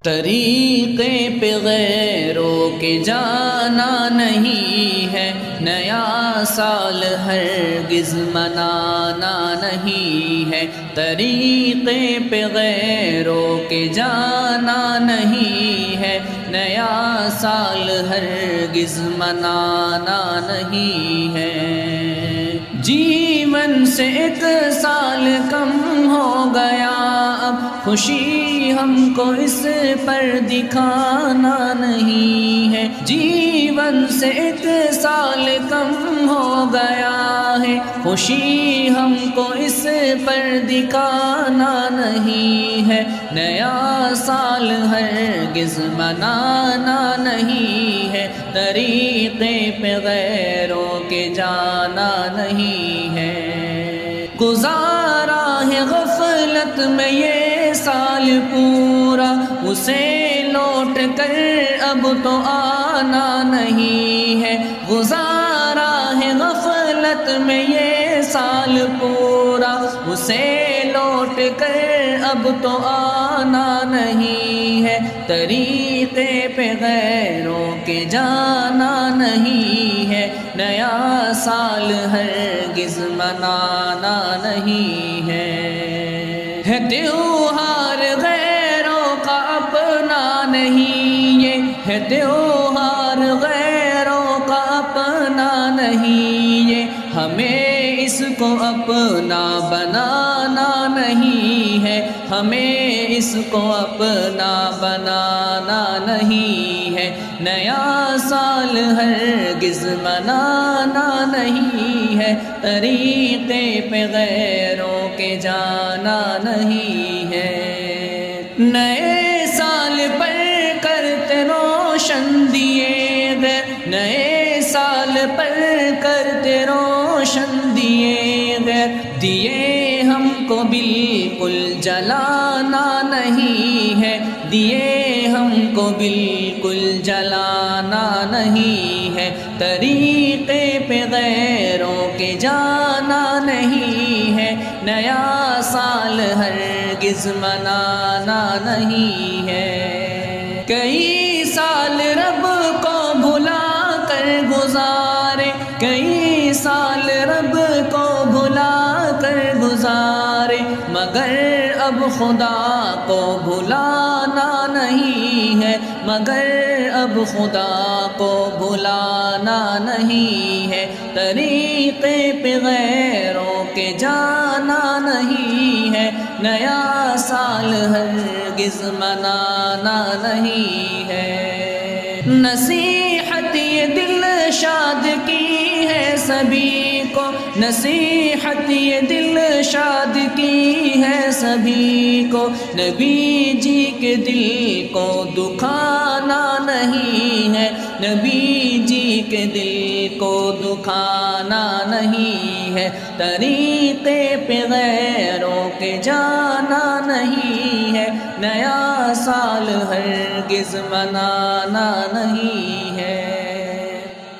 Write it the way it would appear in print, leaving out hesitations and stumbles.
طریقے پہ غیروں کے جانا نہیں ہے، نیا سال ہرگز منانا نہیں ہے، طریقے پہ غیروں کے جانا نہیں ہے، نیا سال ہرگز منانا نہیں ہے۔ جیون سے ایک سال کم ہو گیا، اب خوشی ہم کو اس پر دکھانا نہیں ہے، جیون سے ایک سال کم ہو گیا ہے، خوشی ہم کو اس پر دکھانا نہیں ہے، نیا سال ہرگز منانا نہیں ہے، طریقے پہ غیروں کے جانا نہیں ہے۔ گزارا ہے غفلت میں یہ سال پورا، اسے لوٹ کر اب تو آنا نہیں ہے، گزارا ہے غفلت میں یہ سال پورا، اسے لوٹ کر اب تو آنا نہیں ہے، طریقے پہ غیروں کے جانا نہیں ہے، نیا سال ہرگز منانا نہیں ہے۔ تیوہار غیروں کا اپنا نہیں، یہ ہے تیوہار غیروں کا اپنا نہیں، یہ ہمیں اس کو اپنا بنانا نہیں ہے، ہمیں اس کو اپنا بنانا نہیں ہے، نیا سال ہرگز منانا نہیں ہے، طریقے پہ غیروں کے جانا نہیں ہے۔ نئے سال پر کرتے روشن دیے غیر، نئے سال پر کرتے روشن دیے غیر، دیے ہم کو بالکل جلانا نہیں ہے، دیے ہم کو بالکل جلانا نہیں ہے، طریقے پہ غیروں کے جانا نہیں ہے، نیا سال ہرگز منانا نہیں ہے۔ کئی سال رب کو بھلا کر گزارے، کئی سال رب کو بھلا کر گزارے، مگر اب خدا کو بھلانا نہیں ہے، مگر اب خدا کو بھلانا نہیں ہے، طریقے پہ غیروں کے جانا نہیں ہے، نیا سال ہرگز منانا نہیں ہے۔ نصیحت یہ دل شاد کی ہے سبھی کو، نصیحت یہ دل شاد کی ہے سبھی کو، نبی جی کے دل کو دکھانا نہیں ہے، نبی جی کے دل کو دکھانا نہیں ہے، طریقے پہ غیروں کے جانا نہیں ہے، نیا سال ہرگز منانا نہیں ہے۔